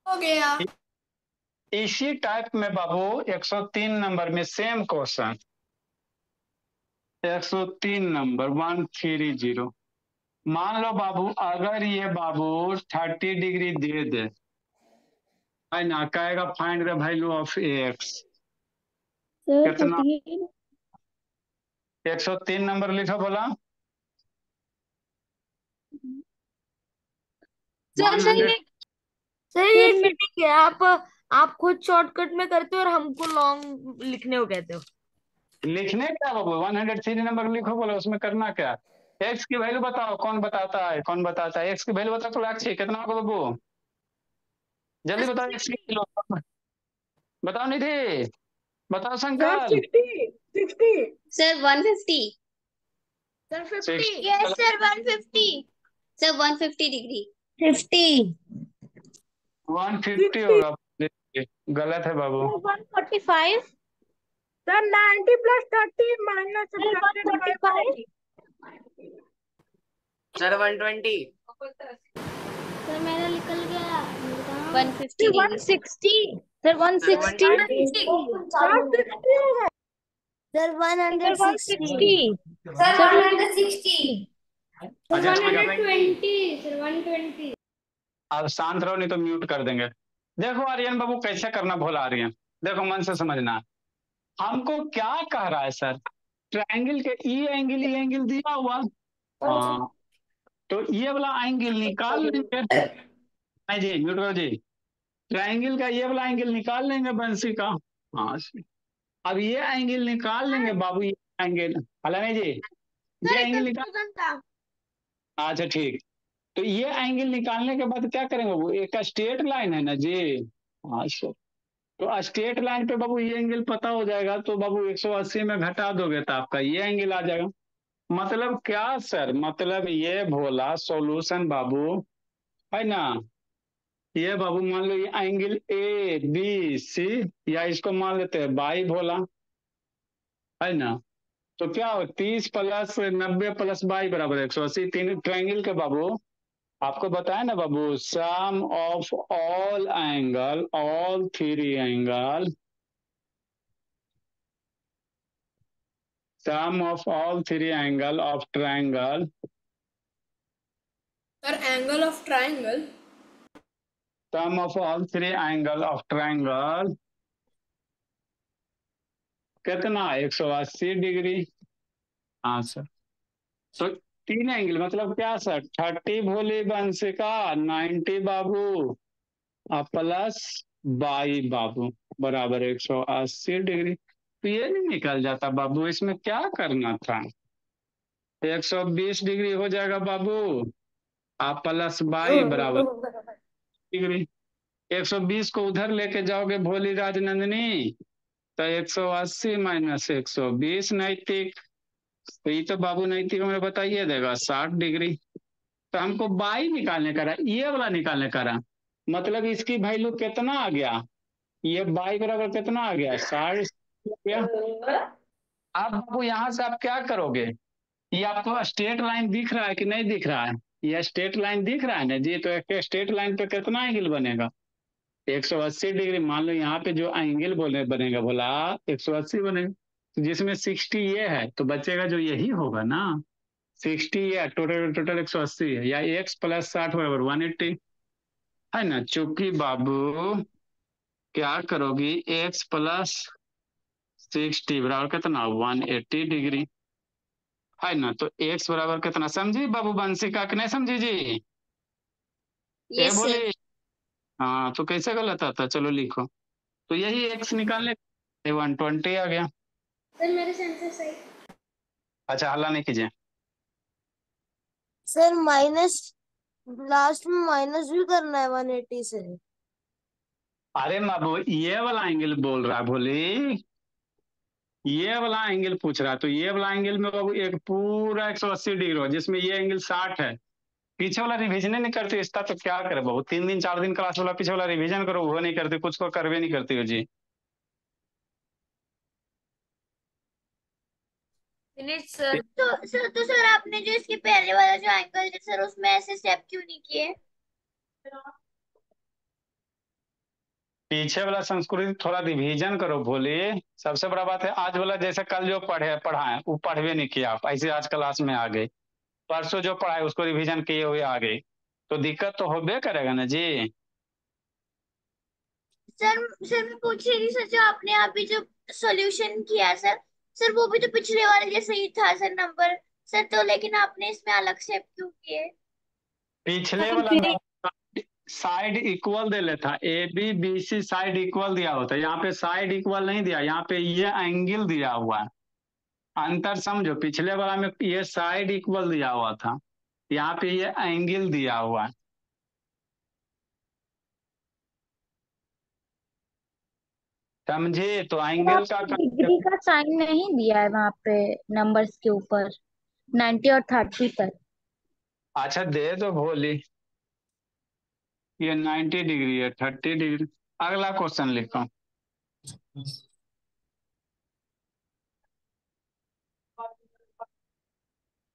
हो गया। इसी टाइप में बाबू 103 नंबर में सेम क्वेश्चन, 103 नंबर 130। मान लो बाबू अगर ये बाबू 30 डिग्री दे दे, है ना, कहेगा find the value of x, sir कितना। 38। 103 नंबर लिखो बोला। सर नहीं 100 नहीं सर, ये मीटिंग है, आप खुद शॉर्टकट में करते हो और हमको लॉन्ग लिखने को कहते हो। लिखने क्या बाबू, 103 नंबर लिखो बोला, उसमें करना क्या। एक्स की वैल्यू बताओ, कौन बताता है, कौन बताता है, एक्स की वैल्यू बताओ, तो लाक्षी कितना होगा बाबू, जल्दी बताओ, एक्स की किलो बताओ, निधि बताओ, sir Shankar. 60 sir 150। Sir 50 60 yes sir 150। Sir 150 degree 50। 150 60 होगा, गलत है बाबू। 145। Sir 90 plus 30 minus sir subtracted 145। 5 sir 120। Sir मेरा निकल गया। 150 डिग्री 160 सर सर 160। 120। सर 60 होगा। सर 160। Sir sir 160। 160। अच्छा ठीक है, 120 सर 120। अब शांत रहो नहीं तो म्यूट कर देंगे। देखो आर्यन बाबू कैसे करना, भोला आर्यन, देखो मन से समझना, हमको क्या कह रहा है सर, ट्रायंगल के ई एंगल दिया हुआ, हाँ, तो ये वाला एंगल निकाल लेंगे। नहीं जी म्यूट करो जी, ट्रायंगल का ये वाला एंगल निकाल लेंगे बंसी का, हाँ, अब ये एंगल निकाल लेंगे बाबू, ये एंगल, हला नहीं जी, ये एंगल निकाल, अच्छा ठीक, तो ये एंगल निकालने के बाद क्या करेंगे बाबू, एक स्ट्रेट लाइन है ना जी, हाँ सर, तो स्ट्रेट लाइन पे बाबू ये एंगल पता हो जाएगा, तो बाबू 180 में घटा दोगे तो आपका ये एंगल आ जाएगा। मतलब क्या सर, मतलब ये भोला सॉल्यूशन बाबू, है ना, ये बाबू मान लो ये एंगल ए बी सी, या इसको मान लेते हैं बाई भोला, है ना, तो क्या हो 30 प्लस 90 प्लस बाई बराबर 180, तीन ट्रायंगल के बाबू आपको बताया ना बाबू, sum of all three angle, sum of all three angle of triangle, sir angle of triangle. sum of all three angle of triangle कितना 180 डिग्री, हाँ सर, तो तीन एंगल मतलब क्या सर, 30 भोली वंशिका, 90 बाबू प्लस बाई बाबू बराबर 180 डिग्री, तो ये नहीं निकल जाता बाबू, इसमें क्या करना था, 120 डिग्री हो जाएगा बाबू, आप प्लस बाई बराबर डिग्री, 120 को उधर लेके जाओगे भोली राजनंदिनी, तो 180 माइनस 120 नैतिक, तो ये तो बाबू नैतिक हमें बताइए देगा 60 डिग्री, तो हमको बाई निकालने का रहा, ये वाला निकालने का रहा, मतलब इसकी वैल्यू कितना आ गया, ये बाई बराबर कितना आ गया 60 हो गया। अब बाबू यहाँ से आप क्या करोगे, ये आपको स्ट्रेट लाइन दिख रहा है कि नहीं दिख रहा है, ये स्ट्रेट लाइन दिख रहा है ना जी, तो एक स्ट्रेट लाइन पे कितना एंगल बनेगा, 180 डिग्री, मान लो यहाँ पे जो एंगल बोले बनेगा बोला 180 बनेगा, तो जिसमें 60 ये है तो बचेगा जो यही होगा ना, 60 या टोटल टोटल 180 है, या x प्लस 60 बराबर 180 है ना। चूंकि बाबू क्या करोगी, x प्लस 60 बराबर कितना 180 डिग्री है ना। तो x बराबर कितना, समझी बाबू वंशिका कि नहीं समझी जी? ए यस सर। बोली। हाँ तो कैसे गलत आता, चलो लिखो। तो यही x निकालने 120 आ गया। सर मेरे सेंसर सही। अच्छा हल्ला नहीं कीजिए। सर माइनस, लास्ट में माइनस भी करना है 180 से। अरे बाबू ये वाला एंगल बोल रहा है भोली, ये वाला एंगल पूछ रहा है। तो ये वाला एंगल में बाबू एक पूरा 180 डिग्री हो, जिसमें ये एंगल 60 है। पीछे वाला रिवीजन नहीं करते इसका, तो क्या करे बाबू, 3 दिन 4 दिन क्लास वाला पीछे वाला रिवीजन करो, वो नहीं करते, कुछ को करवे नहीं करते हो जी। Finish sir. तो सर आपने जो इसके पहले वाला जो एंगल है सर, उसमें ऐसे स्टेप क्यों नहीं किए? पीछे वाला संस्कृति थोड़ा रिवीजन करो भोले। सबसे बड़ा बात है, आज वाला जैसे कल जो पढ़ाए वो पढ़वे नहीं किया आप, ऐसे आज क्लास में आ गए। परसों जो पढ़ाए उसको रिवीजन किए हुए आ गए, तो दिक्कत तो होबे करेगा ना जी। सर मैं पूछ रही थी सर, जो आपने अभी जो सॉल्यूशन किया सर, सर वो भी तो पिछले वाले जैसे ही था सर नंबर। सर तो लेकिन आपने इसमें अलग स्टेप क्यों किए? पिछले वाला साइड इक्वल दे लेता, A B B C side equal दिया होता, यहाँ पे साइड इक्वल नहीं दिया, यहाँ पे ये एंगल दिया हुआ है। अंतर समझो, पिछले वाला में ये साइड इक्वल दिया हुआ था, यहाँ पे ये एंगल दिया हुआ है। समझे, तो एंगल का डिग्री का साइन नहीं दिया है वहां पे नंबर्स के ऊपर, 90 और 30 पर। अच्छा दे दो भोली, ये 90 डिग्री है 30 डिग्री। अगला क्वेश्चन लिखो।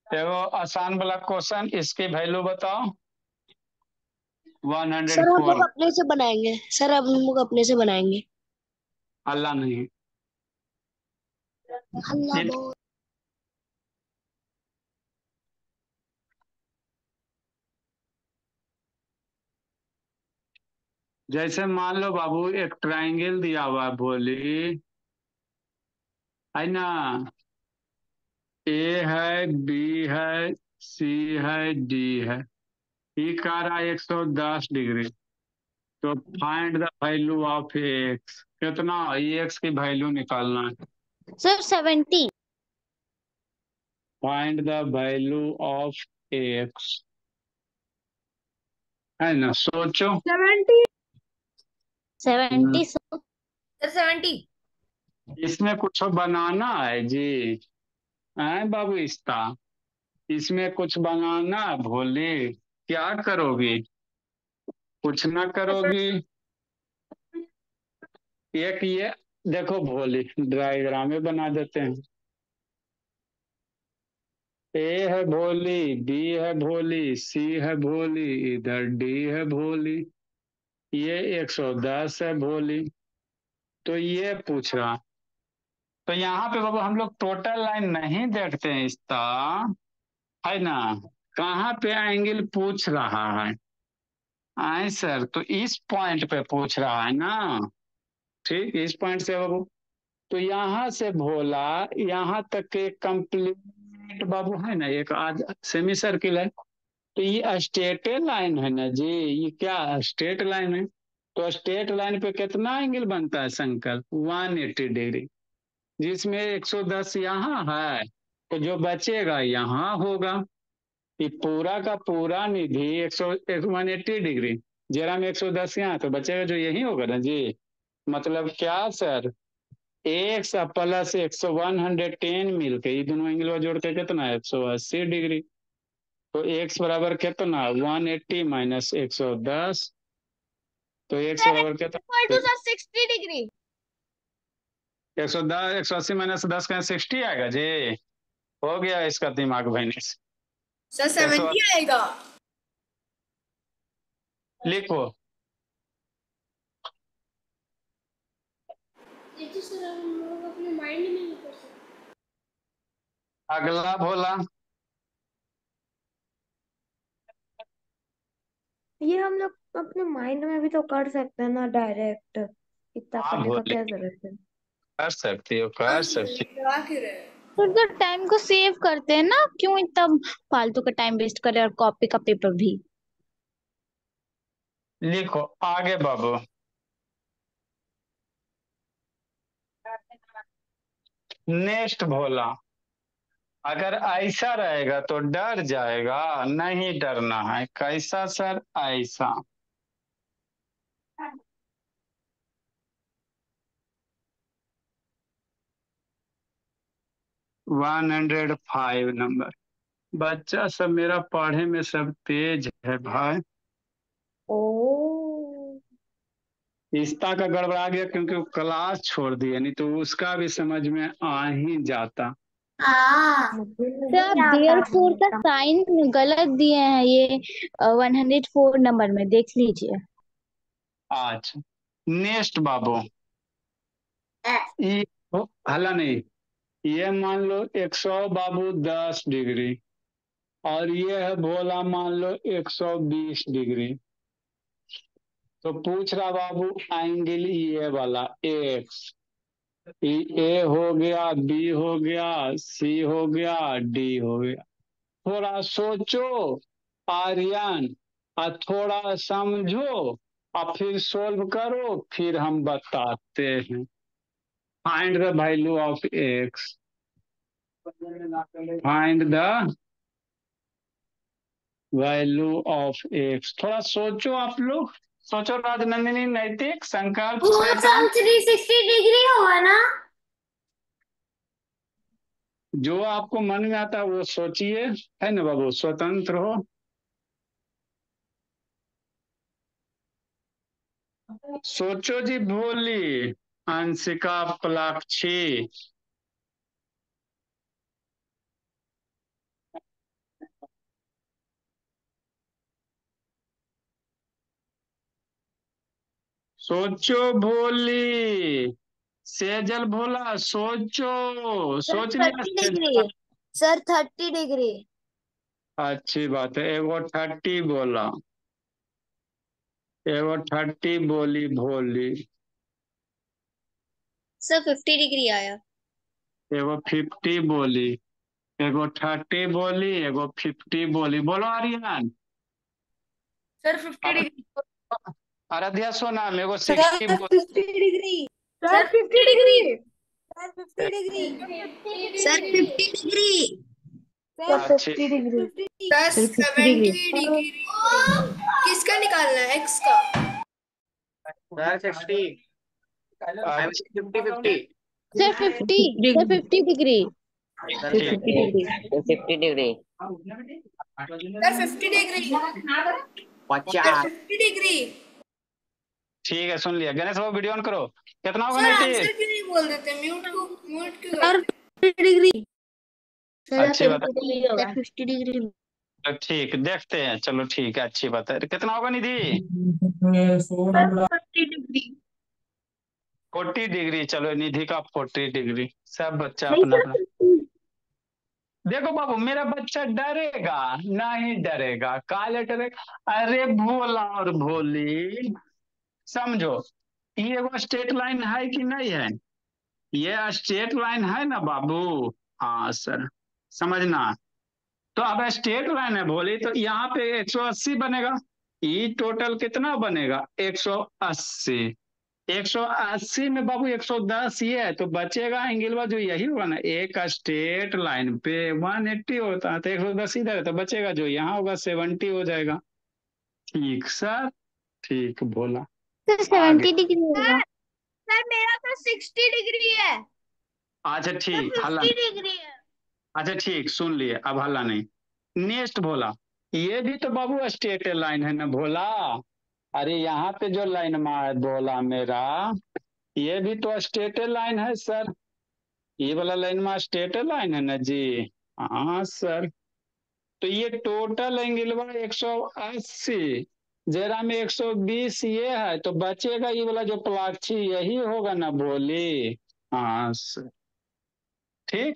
देखो आसान वाला क्वेश्चन, इसकी वैल्यू बताओ। सर हम लोग 104। अपने से बनाएंगे, सर अब हम लोग अपने से बनाएंगे। अल्लाह नहीं। हल्ला ये बोल। जैसे मान लो बाबू एक ट्रायंगल दिया हुआ है भोली, है ना। ए है, बी है, सी है, डी है। ई का रहा है 110 डिग्री। तो find the value of x, कितना एक्स की वैल्यू निकालना है। Sir 70। Find the value of x, है ना, सोचो। 70। 70 सर। सर 70। इसमें कुछ बनाना है जी, है बाबू इस्ता, इसमें कुछ बनाना है भोले। क्या करोगी, कुछ ना करोगी। एक ये देखो भोले, डायग्राम में बना देते हैं। ए है भोली, बी है भोली, सी है भोली, इधर डी है भोली, ये 110 है भोली। तो ये पूछ रहा, तो यहाँ पे बाबू हम लोग टोटल लाइन नहीं देखते हैं इसका, है ना। कहाँ पे एंगल पूछ रहा है, आए सर, तो इस पॉइंट पे पूछ रहा है ना। ठीक, इस पॉइंट से बाबू, तो यहाँ से भोला यहाँ तक के कंप्लीट बाबू है ना, एक आज सेमी सर्किल है। तो ये स्ट्रेट लाइन है ना जी, ये क्या स्ट्रेट लाइन है। तो स्ट्रेट लाइन पे कितना एंगल बनता है संकल्प, 180 डिग्री, जिसमें 110 यहाँ है, तो जो बचेगा यहाँ होगा। ये पूरा का पूरा निधि 180 डिग्री, जरा में 110 यहाँ, तो बचेगा जो यही होगा ना जी। मतलब क्या सर, एक्स प्लस 110 मिलके ये दोनों एंगल जोड़ के कितना है 180 डिग्री। तो एक्स बराबर कितना 180 माइनस 110, तो एक्स सर बराबर इक्वल टू कितना, सर 60 डिग्री। 110 180 माइनस 10 का 60 आएगा जी। हो गया इसका दिमाग भैंस। सर 70 आएगा। लिखो। ये तो सर हम लोग अपने माइंड में नहीं कर सकते। अगला भोला, ये हम लोग अपने माइंड में भी तो कर सकते हैं ना डायरेक्ट, इतना हाँ करने का भोले, क्या जरूरत है। कर सकती हो, कर सकती क्या क्यों रहे हो? तो इधर टाइम को सेव करते हैं ना, क्यों इतना फालतू का टाइम वेस्ट करे, और कॉपी का पेपर भी। हो। लिखो आगे बाबू। नेक्स्ट भोला, अगर ऐसा रहेगा तो डर जाएगा, नहीं डरना है। कैसा सर? ऐसा। 105 नंबर। बच्चा सब मेरा पढ़े में सब तेज है भाई। ओ रिश्ता का गड़बड़ा गया क्योंकि वो क्लास छोड़ दिया, नहीं तो उसका भी समझ में आ ही जाता। मुझे तो आप नहीं आता देयर फोर का हमेशा। साइन गलत दिए हैं, ये 104 नंबर में देख लीजिए। आज नेक्स्ट बाबू। ये हला नहीं, ये मान लो 100 बाबू 10 डिग्री, और ये है भोला मान लो 120 डिग्री। तो पूछ रहा बाबू एंगल ये वाला एक्स, ए हो गया, बी हो गया, सी हो गया, डी हो गया। थोड़ा सोचो आर्यन, और थोड़ा समझो, और फिर सोल्व करो, फिर हम बताते हैं। Find the value of x. Find the value of x. थोड़ा सोचो आप लोग, सोचो राजनंदिनी, नैतिक, संकल्प, वो चेतन। सब 360 डिग्री होगा ना? जो आपको मन में आता है वो सोचिए, है ना बाबू, स्वतंत्र हो। सोचो जी भोली, अंशिका, पलाक्षी। सोचो भोली, सेजल भोला, सोचो। सर सोच लिया 30 डिग्री। सेजल? Sir 30 degree. अच्छी बात है, एगो 30 बोला, एगो 30 बोली भोली, सर 50 डिग्री आया। एगो 50 बोली, एगो 30 बोली, एगो 50 बोली। बोलो आर्यन। Sir 50 degree. आराध्या सोना, एगो सर 60 बोली। 50 degree. Sir 50 degree. Sir 50 degree. Sir 50 degree. 50 degree. Sir अच्छी। 50 degree. Sir sir 50 degree. 70 degree. किसका निकालना है, एक्स का? सर 60। आई अच्छा, mean 50-50। Sir 50, sir 50 degree. Sir ठीक। 50 degree. 50 degree. Sir 50 degree. Sir 50। 50 degree. ठीक है, सुन लिया। गणेश बाबू वीडियो ऑन करो। कितना होगा सर नीतीश? आंसर क्यों नहीं बोल देते? म्यूट क्यों सर करते? 50 डिग्री। सर अच्छी बात 50 डिग्री होगा। 50 डिग्री। है, ठीक, देखते हैं। चलो ठीक है, अच्छी बात है। कितना होगा निधि? Sir 40 degree. 40 डिग्री। चलो निधि का 40 डिग्री। सब बच्चा नहीं अपना सर अपना। देखो बाबू, मेरा बच्चा डरेगा नहीं, डरेगा काले डरेगा। अरे भोला और भोली, समझो, ये वो स्ट्रेट लाइन है कि नहीं है? ये स्ट्रेट लाइन है ना बाबू? हाँ सर, समझना। तो अब स्ट्रेट लाइन है भोली, तो यहाँ पे 180 बनेगा। ई टोटल कितना बनेगा? 180। 180 में बाबू 110 ये है, तो बचेगा एंगलवा जो यही होगा ना, एक स्ट्रेट लाइन पे 180 होता है, तो 110 इधर है, तो बचेगा जो यहाँ होगा 70 हो जाएगा। ठीक सर, ठीक बोला। सर आगे। 70 डिग्री होगा। सर मेरा तो 60 डिग्री है। अच्छा सर ठीक, हल्ला। 50 डिग्री है। अच्छा ठीक, सुन लिए, अब हल्ला नहीं। नेक्स्ट भोला, ये भी तो बाबू स्ट्रेट लाइन है ना भोला? अरे यहाँ पे जो लाइन में है भोला मेरा, ये भी तो स्ट्रेट लाइन है सर। ये वाला लाइन में स्ट्रेट लाइन है ना जी? हाँ सर। तो ये टोटल एंगल 180, जरा में 120 ये है, तो बचेगा ये वाला जो प्लाक्षी, यही होगा ना बोली? हाँ सर, ठीक।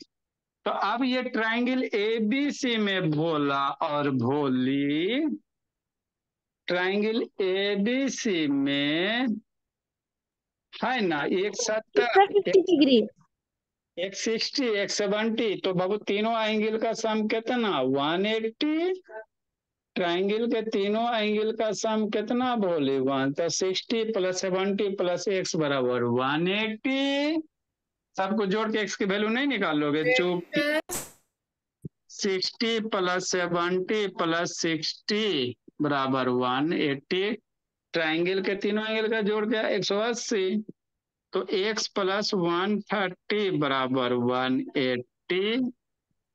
तो अब ये ट्रायंगल एबीसी में भोला और भोली, ट्राइंगल एबीसी में है ना, एक 70, 50 डिग्री। एक 60, एक 70, तो बाबू तीनों एंगल का सम कितना 180। ट्राइंगल के तीनों एंगल का सम कितना बोले 1, तो 60 + 70 + x बराबर 180। सबको जोड़ के x की वैल्यू नहीं निकालोगे, चुप। 60 + 70 + 60 बराबर 180। ट्राइंगल के तीनों एंगल का जोड़ के 180, तो x + 130 बराबर 180।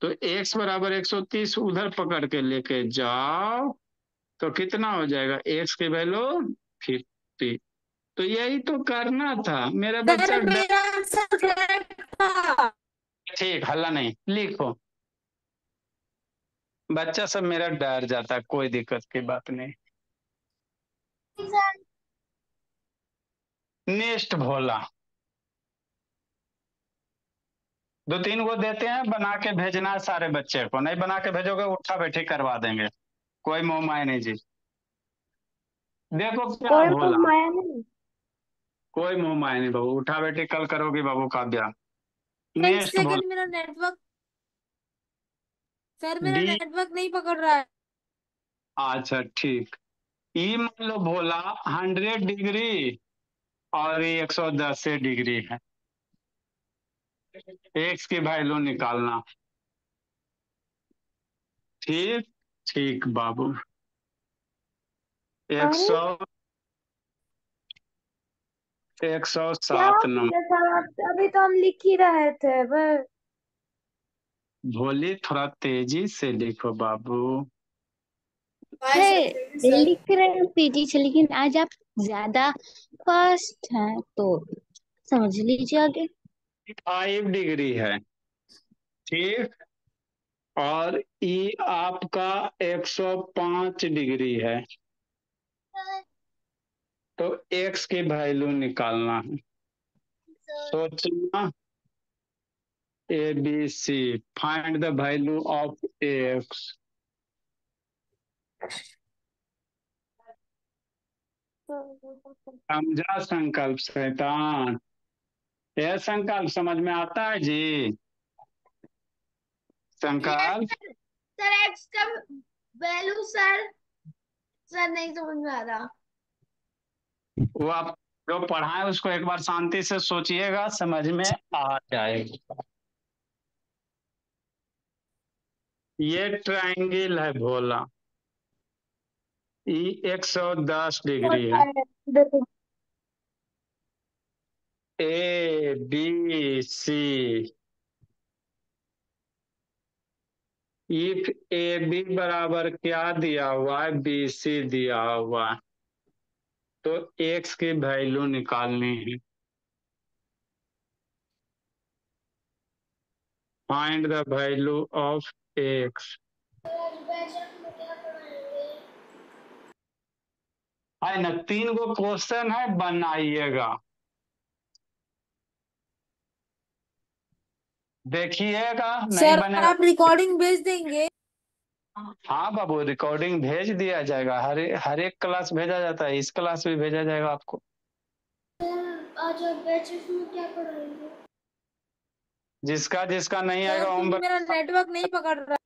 तो x बराबर 130 उधर पकड़ के लेके जाओ, तो कितना हो जाएगा, x की वैल्यू 50। तो यही तो करना था मेरा बच्चा। मेरा आंसर करेक्ट था। ठीक, हल्ला नहीं, लिखो। बच्चा सब मेरा डर जाता है, कोई दिक्कत की बात नहीं। नेक्स्ट भोला, 2-3 को देते हैं, बना के भेजना है सारे बच्चे को। नहीं बना के भेजोगे उठा बैठी करवा देंगे, कोई मोह माया नहीं जी। देखो क्या कोई भोला, माया नहीं। कोई मोह माया नहीं बाबू, उठा बैठी कल करोगी बाबू काव्या। एक नेक्स्ट भोला, सेकंड, मेरा नेटवर्क सर, मेरा डी। नेटवर्क नहीं पकड़ रहा है। अच्छा ठीक। ई मान लो भोला 100 डिग्री और ये 110 डिग्री है। एक्स की वैल्यू निकालना। ठीक, ठीक बाबू। अरे 107 क्या हो नंबर। गया सर, अभी तो हम लिख ही रहे थे बस। भोली थोड़ा तेजी से लिखो बाबू। है, लिख रहे हैं तेजी से, लेकिन आज आप ज्यादा फास्ट हैं, तो समझ लीजिए आगे। 5 डिग्री है, ठीक। और ई आपका 105 डिग्री है, तो एक्स की वैल्यू निकालना है। सोचना, A B C, find the value of x. समझा संकल्प शैतान? यह संकल्प समझ में आता है जी? संकल्प सर एक्स का वैल्यू सर नहीं समझ में आ रहा। वो आप जो पढ़ाए उसको एक बार शांति से सोचिएगा, समझ में आ जाएगा। ये ट्रायंगल है भोला, ई 110 डिग्री है। देखो A B C, if A B बराबर क्या दिया हुआ है, बी सी दिया हुआ है, तो एक्स की वैल्यू निकालनी है। Find the value of x. है ना, 3 गो क्वेश्चन है, बनाइएगा, देखिएगा। नहीं सर बनेगा, आप रिकॉर्डिंग भेज देंगे? हाँ बाबू रिकॉर्डिंग भेज दिया जाएगा। हर एक क्लास भेजा जाता है, इस क्लास भी भेजा जाएगा आपको। आज आप बैचेस में क्या पढ़ाएंगे? जिसका जिसका नहीं सर आएगा क्योंकि होमवर्क। मेरा नेटवर्क नहीं पकड़ रहा।